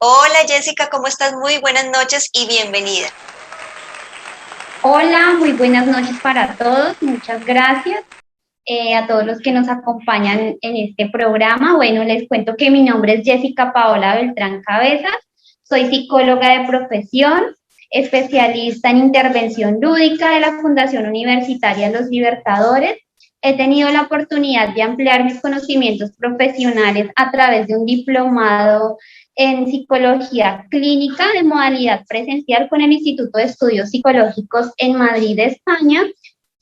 Hola Jessica, ¿cómo estás? Muy buenas noches y bienvenida. Hola, muy buenas noches para todos. Muchas gracias a todos los que nos acompañan en este programa. Bueno, les cuento que mi nombre es Jessica Paola Beltrán Cabezas. Soy psicóloga de profesión, especialista en intervención lúdica de la Fundación Universitaria Los Libertadores. He tenido la oportunidad de ampliar mis conocimientos profesionales a través de un diplomado en psicología clínica de modalidad presencial con el Instituto de Estudios Psicológicos en Madrid, España,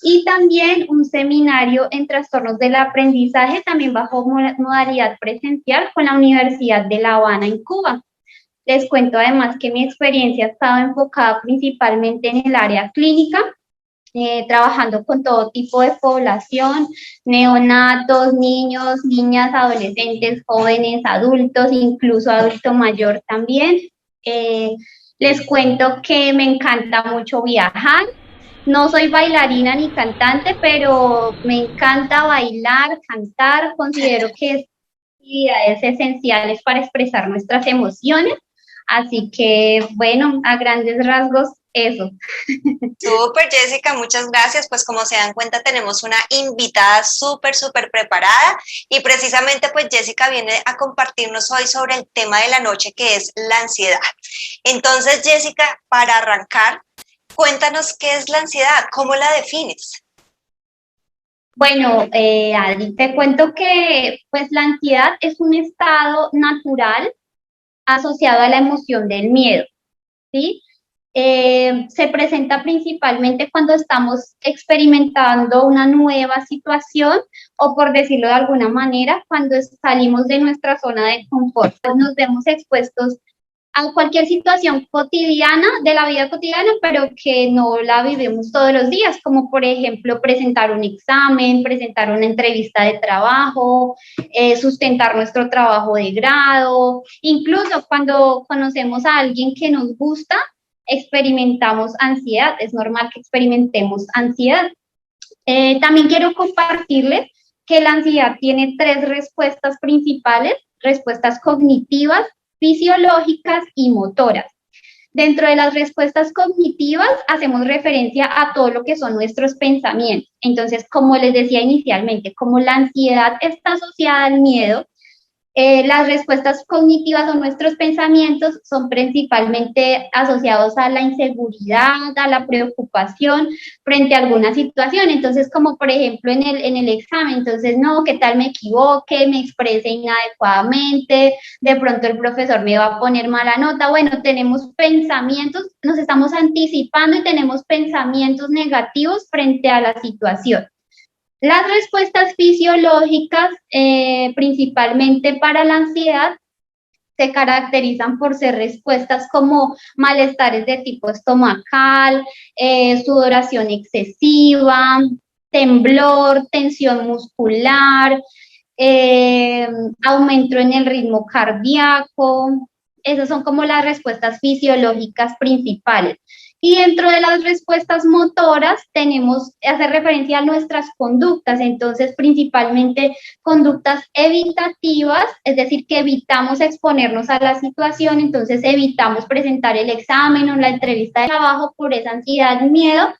y también un seminario en trastornos del aprendizaje, también bajo modalidad presencial con la Universidad de La Habana en Cuba. Les cuento además que mi experiencia ha estado enfocada principalmente en el área clínica, trabajando con todo tipo de población, neonatos, niños, niñas, adolescentes, jóvenes, adultos, incluso adulto mayor también. Eh, Les cuento que me encanta mucho viajar. No soy bailarina ni cantante, pero me encanta bailar, cantar. Considero que es actividades esenciales para expresar nuestras emociones. Así que, bueno, a grandes rasgos, eso. Súper Jessica, muchas gracias. Pues como se dan cuenta tenemos una invitada súper preparada y precisamente pues Jessica viene a compartirnos hoy sobre el tema de la noche que es la ansiedad. Entonces Jessica, para arrancar, cuéntanos qué es la ansiedad, ¿cómo la defines? Bueno, Adri, te cuento que pues la ansiedad es un estado natural asociado a la emoción del miedo, ¿sí? Se presenta principalmente cuando estamos experimentando una nueva situación o, por decirlo de alguna manera, cuando salimos de nuestra zona de confort. Nos vemos expuestos a cualquier situación cotidiana de la vida cotidiana, pero que no la vivimos todos los días, como por ejemplo presentar un examen, presentar una entrevista de trabajo, sustentar nuestro trabajo de grado, incluso cuando conocemos a alguien que nos gusta, experimentamos ansiedad, es normal que experimentemos ansiedad. También quiero compartirles que la ansiedad tiene tres respuestas principales: respuestas cognitivas, fisiológicas y motoras. Dentro de las respuestas cognitivas hacemos referencia a todo lo que son nuestros pensamientos. Entonces, como les decía inicialmente, como la ansiedad está asociada al miedo, las respuestas cognitivas o nuestros pensamientos son principalmente asociados a la inseguridad, a la preocupación frente a alguna situación. Entonces, como por ejemplo en el examen, entonces, no, ¿qué tal me equivoque, me exprese inadecuadamente? De pronto el profesor me va a poner mala nota. Bueno, tenemos pensamientos, nos estamos anticipando y tenemos pensamientos negativos frente a la situación. Las respuestas fisiológicas, principalmente para la ansiedad, se caracterizan por ser respuestas como malestares de tipo estomacal, sudoración excesiva, temblor, tensión muscular, eh, aumento en el ritmo cardíaco. Esas son como las respuestas fisiológicas principales. Y dentro de las respuestas motoras tenemos, hacer referencia a nuestras conductas, entonces principalmente conductas evitativas, es decir, que evitamos exponernos a la situación, entonces evitamos presentar el examen o la entrevista de trabajo por esa ansiedad, miedo,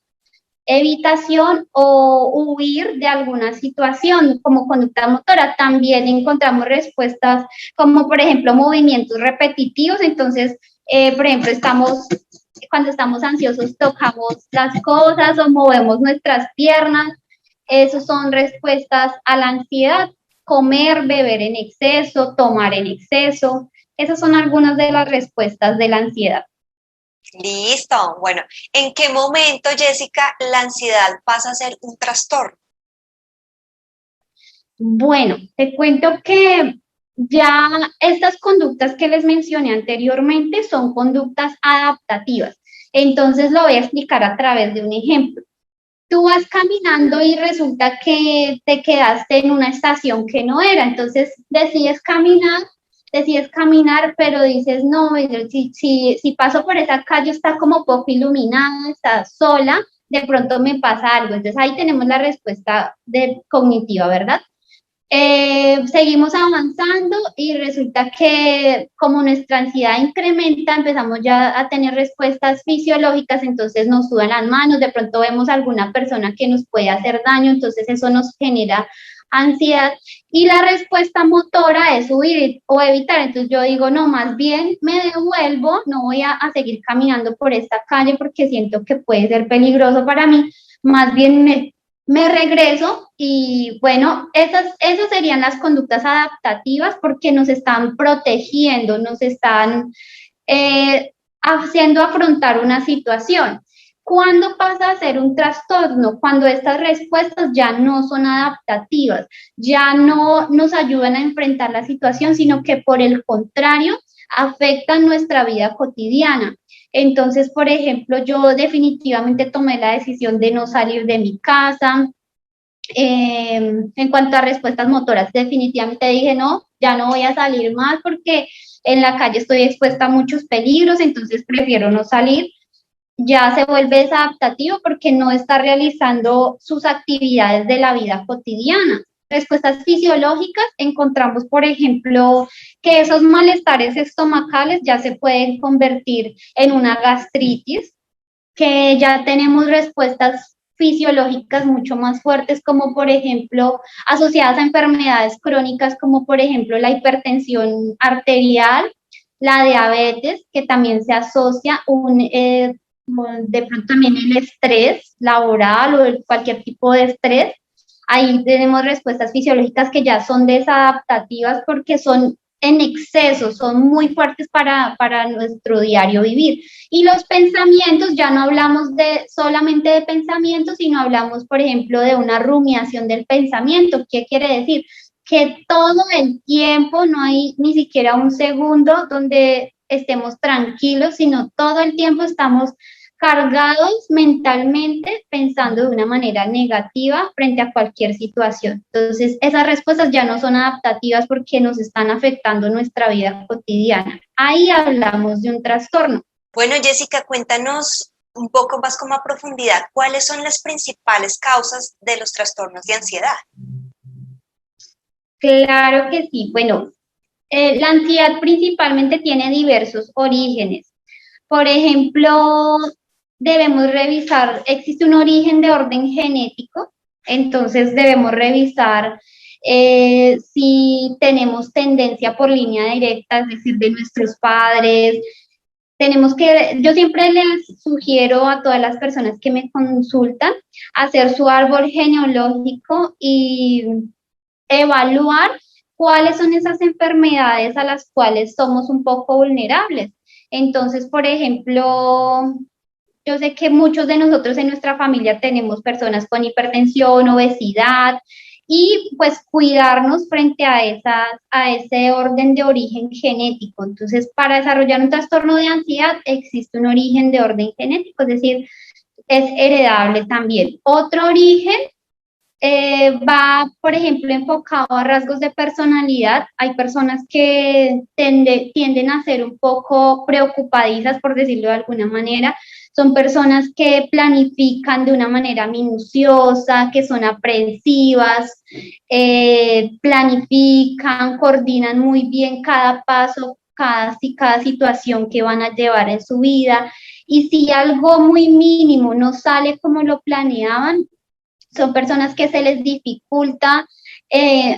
evitación o huir de alguna situación como conducta motora. También encontramos respuestas como, por ejemplo, movimientos repetitivos. Entonces, por ejemplo, cuando estamos ansiosos, tocamos las cosas o movemos nuestras piernas. Esas son respuestas a la ansiedad. Comer, beber en exceso, tomar en exceso. Esas son algunas de las respuestas de la ansiedad. Listo, bueno, ¿en qué momento Jessica la ansiedad pasa a ser un trastorno? Bueno, te cuento que ya estas conductas que les mencioné anteriormente son conductas adaptativas. Entonces lo voy a explicar a través de un ejemplo. Tú vas caminando y resulta que te quedaste en una estación que no era, entonces decides caminar, pero dices, no, si paso por esa calle está como poco iluminada, está sola, de pronto me pasa algo. Entonces ahí tenemos la respuesta cognitiva, ¿verdad? Seguimos avanzando y resulta que como nuestra ansiedad incrementa, empezamos ya a tener respuestas fisiológicas, entonces nos sudan las manos, de pronto vemos a alguna persona que nos puede hacer daño, entonces eso nos genera ansiedad y la respuesta motora es huir o evitar. Entonces yo digo, no, más bien me devuelvo, no voy a seguir caminando por esta calle porque siento que puede ser peligroso para mí, más bien me regreso y bueno, esas serían las conductas adaptativas porque nos están protegiendo, nos están haciendo afrontar una situación. ¿Cuándo pasa a ser un trastorno? Cuando estas respuestas ya no son adaptativas, ya no nos ayudan a enfrentar la situación, sino que por el contrario afectan nuestra vida cotidiana. Entonces, por ejemplo, yo definitivamente tomé la decisión de no salir de mi casa. En cuanto a respuestas motoras, definitivamente dije no, ya no voy a salir más porque en la calle estoy expuesta a muchos peligros, entonces prefiero no salir. Ya se vuelve desadaptativo porque no está realizando sus actividades de la vida cotidiana. Respuestas fisiológicas, encontramos, por ejemplo, que esos malestares estomacales ya se pueden convertir en una gastritis, que ya tenemos respuestas fisiológicas mucho más fuertes, como por ejemplo asociadas a enfermedades crónicas, como por ejemplo la hipertensión arterial, la diabetes, que también se asocia de pronto también el estrés laboral o cualquier tipo de estrés. Ahí tenemos respuestas fisiológicas que ya son desadaptativas porque son en exceso, son muy fuertes para nuestro diario vivir. Y los pensamientos, ya no hablamos solamente de pensamientos, sino hablamos, por ejemplo, de una rumiación del pensamiento. ¿Qué quiere decir? Que todo el tiempo, no hay ni siquiera un segundo donde estemos tranquilos, sino todo el tiempo estamos cargados mentalmente pensando de una manera negativa frente a cualquier situación. Entonces, esas respuestas ya no son adaptativas porque nos están afectando nuestra vida cotidiana. Ahí hablamos de un trastorno. Bueno, Jessica, cuéntanos un poco más como a profundidad, ¿cuáles son las principales causas de los trastornos de ansiedad? Claro que sí. Bueno, la ansiedad principalmente tiene diversos orígenes. Por ejemplo, debemos revisar, existe un origen de orden genético, entonces debemos revisar si tenemos tendencia por línea directa, es decir, de nuestros padres. Yo siempre les sugiero a todas las personas que me consultan hacer su árbol genealógico y evaluar cuáles son esas enfermedades a las cuales somos un poco vulnerables. Entonces, por ejemplo, yo sé que muchos de nosotros en nuestra familia tenemos personas con hipertensión, obesidad y pues cuidarnos frente a ese orden de origen genético. Entonces, para desarrollar un trastorno de ansiedad existe un origen de orden genético, es decir, es heredable también. Otro origen va, por ejemplo, enfocado a rasgos de personalidad. Hay personas que tienden a ser un poco preocupadizas, por decirlo de alguna manera. Son personas que planifican de una manera minuciosa, que son aprensivas, planifican, coordinan muy bien cada paso, cada situación que van a llevar en su vida. Y si algo muy mínimo no sale como lo planeaban, son personas que se les dificulta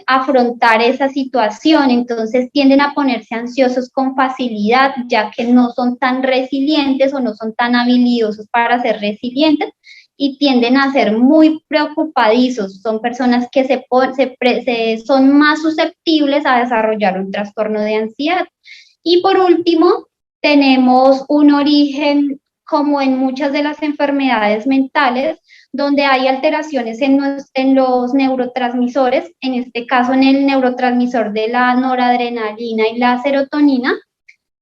afrontar esa situación, entonces tienden a ponerse ansiosos con facilidad, ya que no son tan resilientes o no son tan habilidosos para ser resilientes y tienden a ser muy preocupadizos. Son personas que son más susceptibles a desarrollar un trastorno de ansiedad. Y por último, tenemos un origen como en muchas de las enfermedades mentales, donde hay alteraciones en los neurotransmisores, en este caso en el neurotransmisor de la noradrenalina y la serotonina,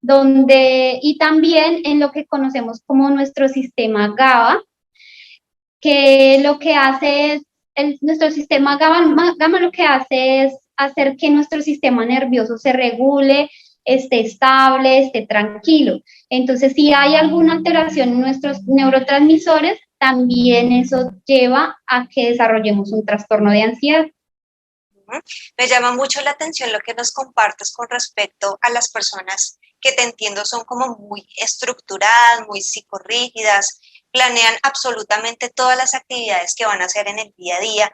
y también en lo que conocemos como nuestro sistema GABA, que lo que hace es, nuestro sistema GABA lo que hace es hacer que nuestro sistema nervioso se regule, esté estable, esté tranquilo. Entonces, si hay alguna alteración en nuestros neurotransmisores, también eso lleva a que desarrollemos un trastorno de ansiedad. Ujú. Me llama mucho la atención lo que nos compartes con respecto a las personas que te entiendo son como muy estructuradas, muy psicorrígidas, planean absolutamente todas las actividades que van a hacer en el día a día.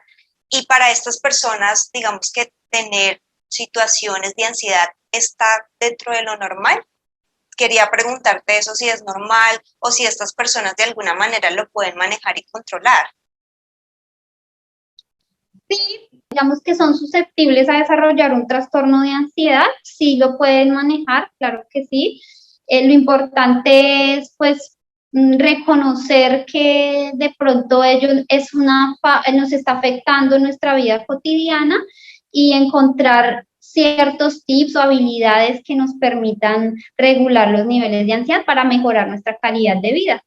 Y para estas personas, digamos que tener situaciones de ansiedad está dentro de lo normal. Quería preguntarte eso, si es normal o si estas personas de alguna manera lo pueden manejar y controlar. Sí, digamos que son susceptibles a desarrollar un trastorno de ansiedad, sí lo pueden manejar, claro que sí. Lo importante es, pues, reconocer que de pronto ellos nos está afectando nuestra vida cotidiana y encontrar ciertos tips o habilidades que nos permitan regular los niveles de ansiedad para mejorar nuestra calidad de vida.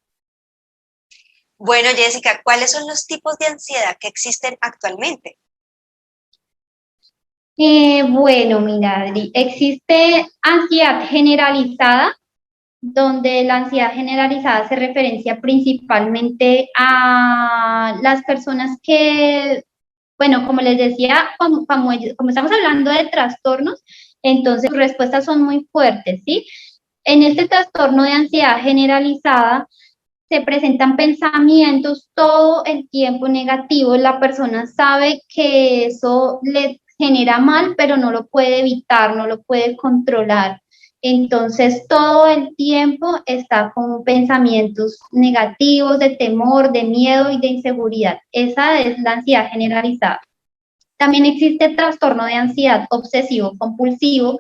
Bueno, Jessica, ¿cuáles son los tipos de ansiedad que existen actualmente? Bueno, mira, Adri, existe ansiedad generalizada, donde la ansiedad generalizada se referencia principalmente a las personas que, bueno, como les decía, como estamos hablando de trastornos, entonces sus respuestas son muy fuertes, ¿sí? En este trastorno de ansiedad generalizada se presentan pensamientos todo el tiempo negativos, la persona sabe que eso le genera mal, pero no lo puede evitar, no lo puede controlar. Entonces, todo el tiempo está con pensamientos negativos, de temor, de miedo y de inseguridad. Esa es la ansiedad generalizada. También existe el trastorno de ansiedad obsesivo compulsivo,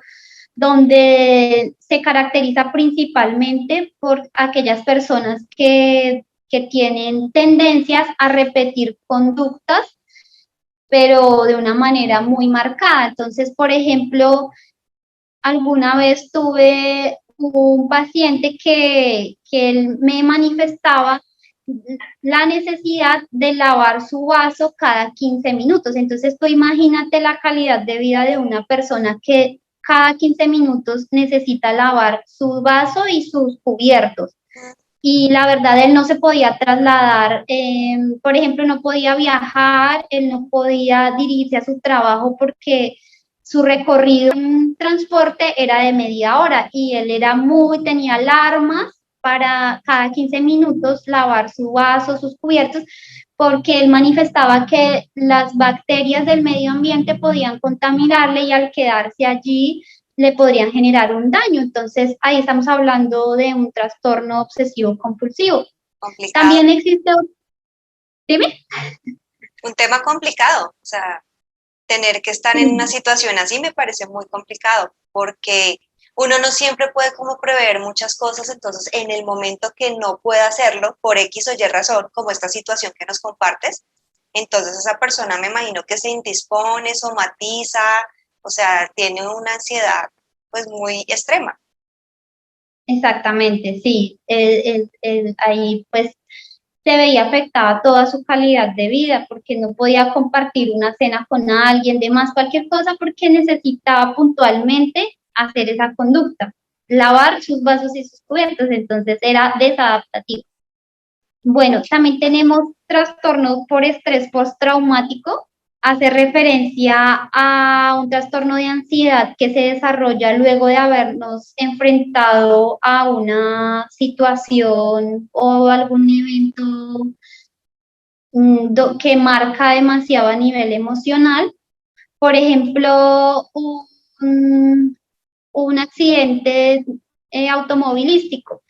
donde se caracteriza principalmente por aquellas personas que tienen tendencias a repetir conductas, pero de una manera muy marcada. Entonces, por ejemplo, alguna vez tuve un paciente que él me manifestaba la necesidad de lavar su vaso cada 15 minutos. Entonces, tú imagínate la calidad de vida de una persona que cada 15 minutos necesita lavar su vaso y sus cubiertos. Y la verdad, él no se podía trasladar, por ejemplo, no podía viajar, él no podía dirigirse a su trabajo porque su recorrido en transporte era de media hora y él tenía alarmas para cada 15 minutos lavar su vaso, sus cubiertos, porque él manifestaba que las bacterias del medio ambiente podían contaminarle y al quedarse allí le podrían generar un daño. Entonces, ahí estamos hablando de un trastorno obsesivo compulsivo. Complicado. También existe, dime. Un tema complicado, o sea, tener que estar en una situación así me parece muy complicado porque uno no siempre puede como prever muchas cosas, entonces en el momento que no pueda hacerlo por X o Y razón, como esta situación que nos compartes, entonces esa persona me imagino que se indispone, somatiza, o sea, tiene una ansiedad pues muy extrema. Exactamente, sí. Ahí pues se veía afectada toda su calidad de vida porque no podía compartir una cena con alguien, de más cualquier cosa, porque necesitaba puntualmente hacer esa conducta, lavar sus vasos y sus cubiertos, entonces era desadaptativo. Bueno, también tenemos trastorno por estrés postraumático. Hace referencia a un trastorno de ansiedad que se desarrolla luego de habernos enfrentado a una situación o algún evento que marca demasiado a nivel emocional. Por ejemplo, un accidente automovilístico,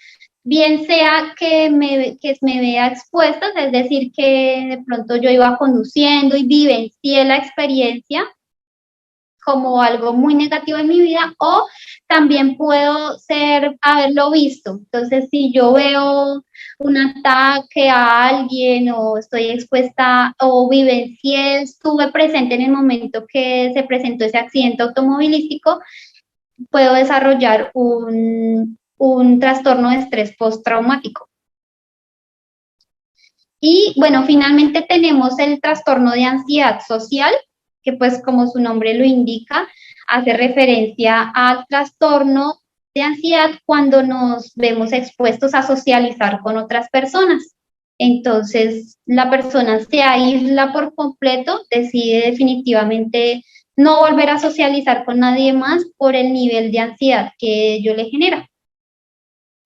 bien sea que me vea expuesta, es decir, que de pronto yo iba conduciendo y vivencié la experiencia como algo muy negativo en mi vida, o también puedo haberlo visto. Entonces, si yo veo un ataque a alguien o estoy expuesta o vivencié, estuve presente en el momento que se presentó ese accidente automovilístico, puedo desarrollar un trastorno de estrés postraumático. Y bueno, finalmente tenemos el trastorno de ansiedad social, que pues como su nombre lo indica, hace referencia al trastorno de ansiedad cuando nos vemos expuestos a socializar con otras personas. Entonces, la persona se aísla por completo, decide definitivamente no volver a socializar con nadie más por el nivel de ansiedad que ello le genera.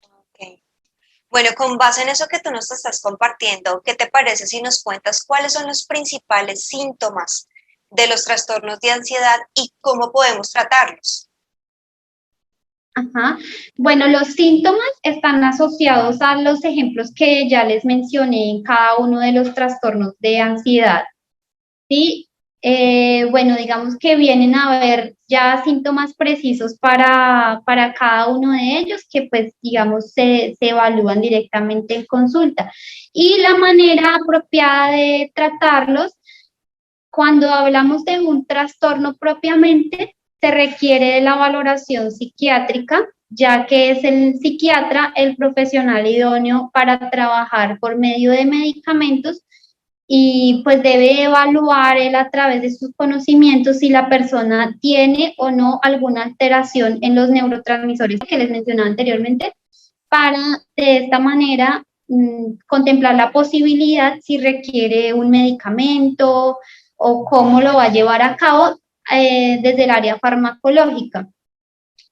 Ok. Bueno, con base en eso que tú nos estás compartiendo, ¿qué te parece si nos cuentas cuáles son los principales síntomas de los trastornos de ansiedad y cómo podemos tratarlos? Ajá. Bueno, los síntomas están asociados a los ejemplos que ya les mencioné en cada uno de los trastornos de ansiedad. ¿Sí? Bueno, digamos que vienen a ver ya síntomas precisos para cada uno de ellos que pues digamos se evalúan directamente en consulta. Y la manera apropiada de tratarlos, cuando hablamos de un trastorno propiamente, se requiere de la valoración psiquiátrica, ya que es el psiquiatra el profesional idóneo para trabajar por medio de medicamentos y pues debe evaluar él a través de sus conocimientos si la persona tiene o no alguna alteración en los neurotransmisores que les mencionaba anteriormente, para de esta manera contemplar la posibilidad si requiere un medicamento o cómo lo va a llevar a cabo desde el área farmacológica.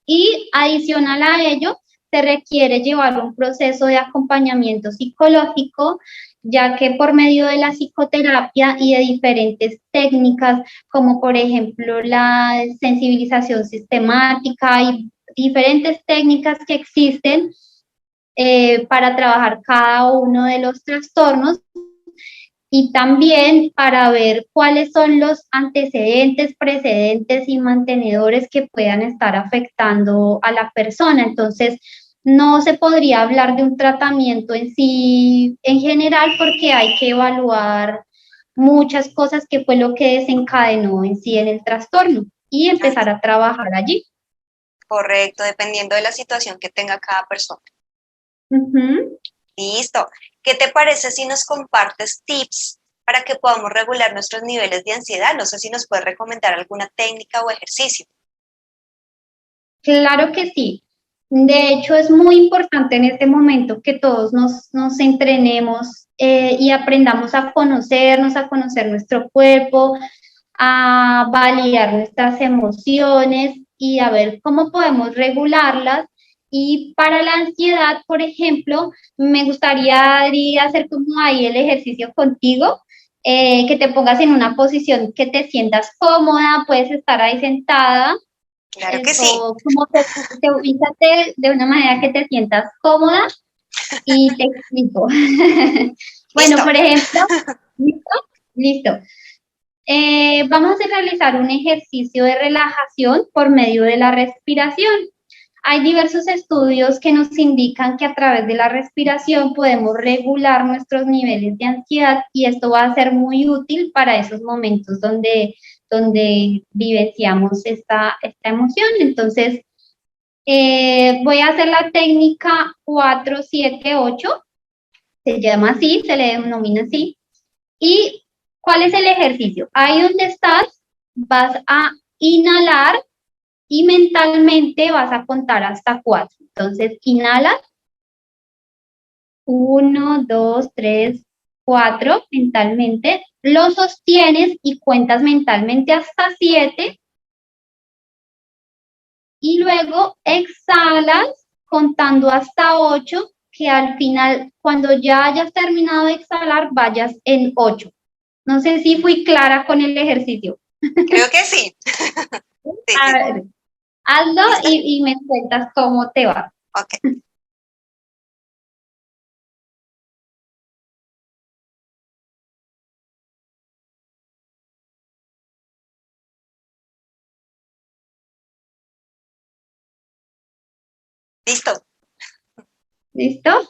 Y adicional a ello, se requiere llevar un proceso de acompañamiento psicológico, ya que por medio de la psicoterapia y de diferentes técnicas, como por ejemplo la sensibilización sistemática y diferentes técnicas que existen para trabajar cada uno de los trastornos, y también para ver cuáles son los antecedentes, precedentes y mantenedores que puedan estar afectando a la persona. Entonces, no se podría hablar de un tratamiento en sí, en general, porque hay que evaluar muchas cosas que fue lo que desencadenó en sí en el trastorno y empezar a trabajar allí. Correcto, dependiendo de la situación que tenga cada persona. Uh-huh. Listo. ¿Qué te parece si nos compartes tips para que podamos regular nuestros niveles de ansiedad? No sé si nos puedes recomendar alguna técnica o ejercicio. Claro que sí. De hecho, es muy importante en este momento que todos nos entrenemos y aprendamos a conocer nuestro cuerpo, a validar nuestras emociones y a ver cómo podemos regularlas. Y para la ansiedad, por ejemplo, me gustaría, Adri, hacer como ahí el ejercicio contigo, que te pongas en una posición que te sientas cómoda, puedes estar ahí sentada Claro que sí. eso, como te ubicas de una manera que te sientas cómoda y te explico. Bueno, Listo. por ejemplo, ¿listo? Listo. Vamos a realizar un ejercicio de relajación por medio de la respiración. Hay diversos estudios que nos indican que a través de la respiración podemos regular nuestros niveles de ansiedad y esto va a ser muy útil para esos momentos donde vivenciamos esta emoción. Entonces, voy a hacer la técnica 4-7-8, se llama así, se le denomina así. ¿Y cuál es el ejercicio? Ahí donde estás, vas a inhalar y mentalmente vas a contar hasta 4. Entonces, inhalas, 1, 2, 3, 4, mentalmente, lo sostienes y cuentas mentalmente hasta 7 y luego exhalas contando hasta 8, que al final, cuando ya hayas terminado de exhalar, vayas en 8. No sé si fui clara con el ejercicio. Creo que sí. Sí, A sí. ver, hazlo ¿Listo? y me cuentas cómo te va. Ok. Listo. ¿Listo?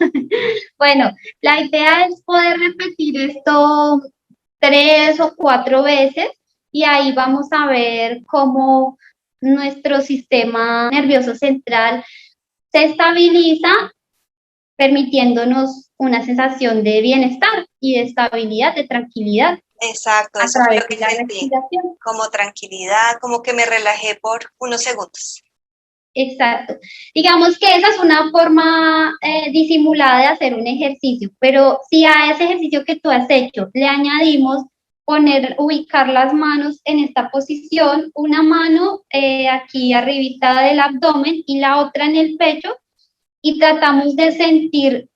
Bueno, la idea es poder repetir esto 3 o 4 veces y ahí vamos a ver cómo nuestro sistema nervioso central se estabiliza, permitiéndonos una sensación de bienestar y de estabilidad, de tranquilidad Exacto, a eso fue través lo de que la sentí. respiración. Como tranquilidad, como que me relajé por unos segundos. Exacto. Digamos que esa es una forma disimulada de hacer un ejercicio, pero si a ese ejercicio que tú has hecho le añadimos ubicar las manos en esta posición, una mano aquí arribita del abdomen y la otra en el pecho, y tratamos de sentir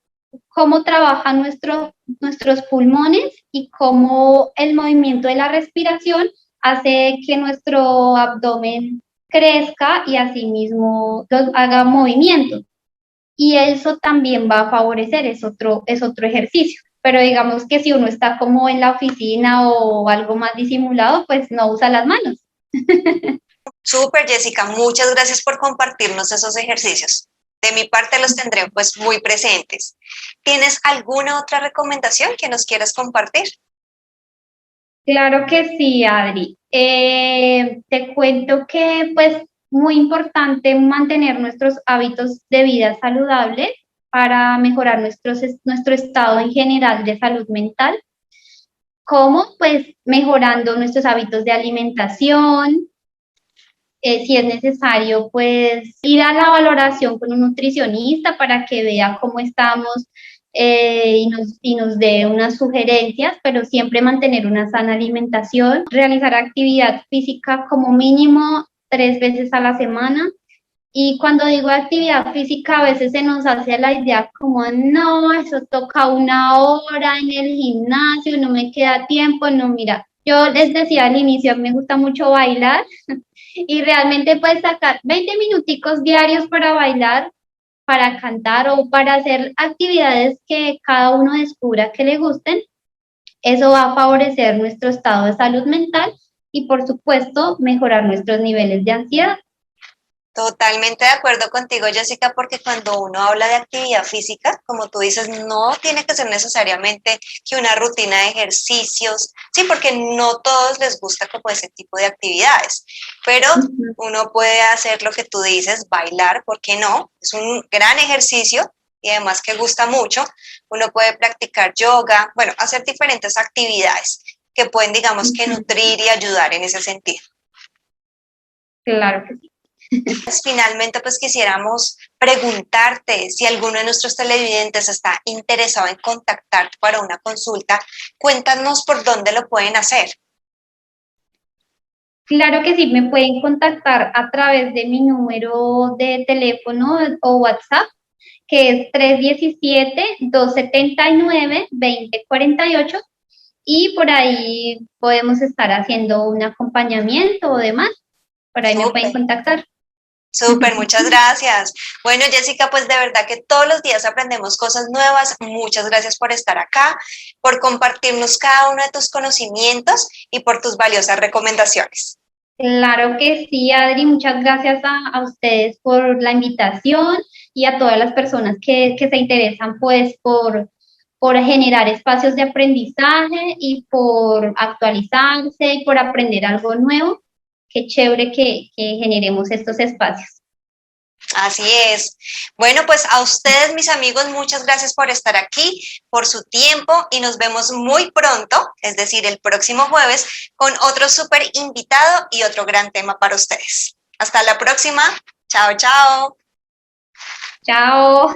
cómo trabajan nuestros pulmones y cómo el movimiento de la respiración hace que nuestro abdomen crezca y asimismo haga movimiento. Y eso también va a favorecer, es otro ejercicio. Pero digamos que si uno está como en la oficina o algo más disimulado, pues no usa las manos. Súper, Jessica, muchas gracias por compartirnos esos ejercicios. De mi parte los tendré pues muy presentes. ¿Tienes alguna otra recomendación que nos quieras compartir? Claro que sí, Adri. Te cuento que pues muy importante mantener nuestros hábitos de vida saludable para mejorar nuestro estado en general de salud mental. ¿Cómo? Pues mejorando nuestros hábitos de alimentación, si es necesario, pues ir a la valoración con un nutricionista para que vea cómo estamos y nos dé unas sugerencias, pero siempre mantener una sana alimentación, realizar actividad física como mínimo 3 veces a la semana. Y cuando digo actividad física, a veces se nos hace la idea como, no, eso toca 1 hora en el gimnasio, no me queda tiempo, no, mira, yo les decía al inicio, me gusta mucho bailar y realmente puedes sacar 20 minuticos diarios para bailar, para cantar o para hacer actividades que cada uno descubra que le gusten. Eso va a favorecer nuestro estado de salud mental y, por supuesto, mejorar nuestros niveles de ansiedad. Totalmente de acuerdo contigo, Jessica, porque cuando uno habla de actividad física, como tú dices, no tiene que ser necesariamente que una rutina de ejercicios, sí, porque no todos les gusta como ese tipo de actividades, pero uno puede hacer lo que tú dices, bailar, ¿por qué no? Es un gran ejercicio y además que gusta mucho. Uno puede practicar yoga, bueno, hacer diferentes actividades que pueden, digamos, que nutrir y ayudar en ese sentido. Claro que sí. Finalmente, pues quisiéramos preguntarte si alguno de nuestros televidentes está interesado en contactarte para una consulta, cuéntanos por dónde lo pueden hacer. Claro que sí, me pueden contactar a través de mi número de teléfono o WhatsApp, que es 317-279-2048, y por ahí podemos estar haciendo un acompañamiento o demás. Por ahí me pueden Súper, contactar. súper, muchas gracias. Bueno, Jessica, pues de verdad que todos los días aprendemos cosas nuevas. Muchas gracias por estar acá, por compartirnos cada uno de tus conocimientos y por tus valiosas recomendaciones. Claro que sí, Adri, muchas gracias a ustedes por la invitación y a todas las personas que se interesan pues por generar espacios de aprendizaje y por actualizarse y por aprender algo nuevo. Qué chévere que generemos estos espacios. Así es. Bueno, pues a ustedes, mis amigos, muchas gracias por estar aquí, por su tiempo y nos vemos muy pronto, es decir, el próximo jueves, con otro súper invitado y otro gran tema para ustedes. Hasta la próxima. Chao, chao. Chao.